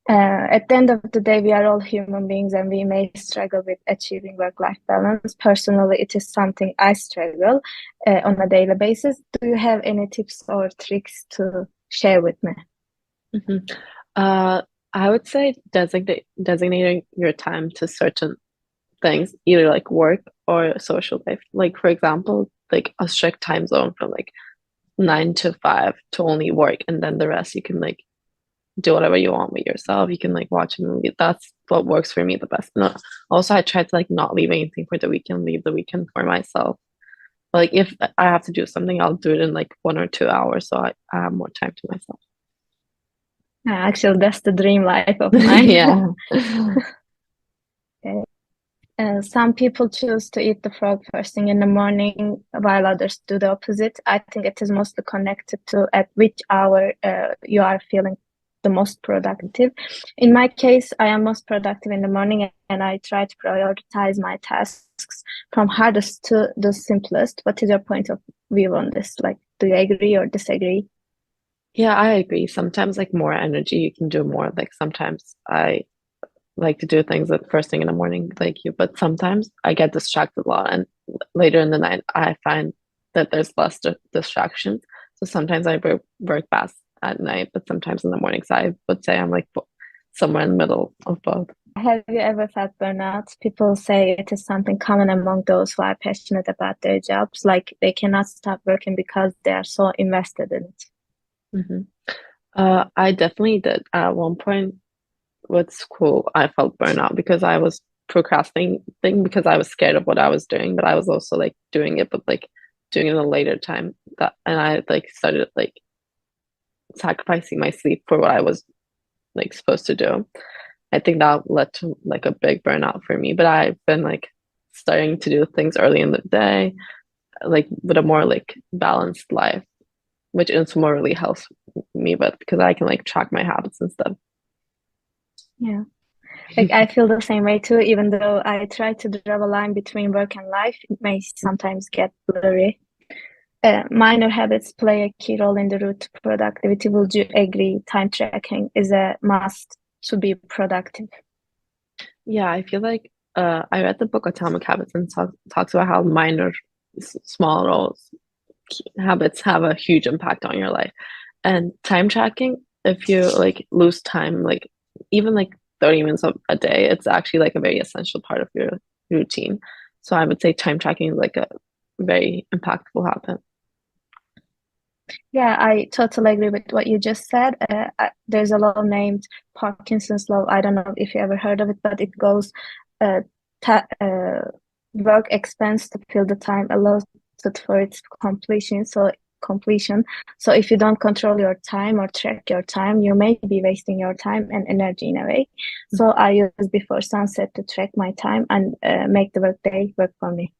At the end of the day, we are all human beings and we may struggle with achieving work-life balance. Personally, it is something I struggle on a daily basis. Do you have any tips or tricks to share with me? Mhm. Uh, I would say designating your time to certain things, either like work or social life. Like for example, like a strict time zone from like 9 to 5 to only work, and then the rest you can like do whatever you want with yourself. You can like watch a movie. That's what works for me the best. No, also I try to like not leave anything for the weekend, leave the weekend for myself. Like if I have to do something, I'll do it in like 1 or 2 hours, so I have more time to myself. Actually, that's the dream life of mine. Yeah. Okay. Some people choose to eat the frog first thing in the morning, while others do the opposite. I think it is mostly connected to at which hour you are feeling the most productive. In my case, I am most productive in the morning, and I try to prioritize my tasks from hardest to the simplest. What is your point of view on this? Like, do you agree or disagree? Yeah, I agree. Sometimes like more energy, you can do more. Like sometimes I like to do things at first thing in the morning, like you, but sometimes I get distracted a lot, and later in the night, I find that there's less distractions. So sometimes I work best at night, but sometimes in the morning. So I would say I'm like somewhere in the middle of both. Have you ever felt burnout? People say it is something common among those who are passionate about their jobs, like they cannot stop working because they are so invested in it. Hmm. I definitely did. At one point with school, I felt burnout because I was procrastinating because I was scared of what I was doing, but I was also like doing it, but like doing it in a later time. That and I like started like sacrificing my sleep for what I was like supposed to do. I think that led to like a big burnout for me. But I've been like starting to do things early in the day, like with a more like balanced life, which Insumo really helps me with because I can like track my habits and stuff. Yeah. Like I feel the same way too, even though I try to draw a line between work and life, it may sometimes get blurry. Minor habits play a key role in the route to productivity. Would you agree time tracking is a must to be productive? Yeah, I feel like I read the book Atomic Habits and talks about how minor, small roles habits have a huge impact on your life. And time tracking, if you like lose time, like even like 30 minutes of a day, it's actually like a very essential part of your routine. So I would say time tracking is like a very impactful habit. Yeah, I totally agree with what you just said. There's a law named Parkinson's law. I don't know if you ever heard of it, but it goes uh, ta work expense to fill the time allotted for its completion. Completion. So if you don't control your time or track your time, you may be wasting your time and energy in a way. So I use before sunset to track my time and make the workday work for me.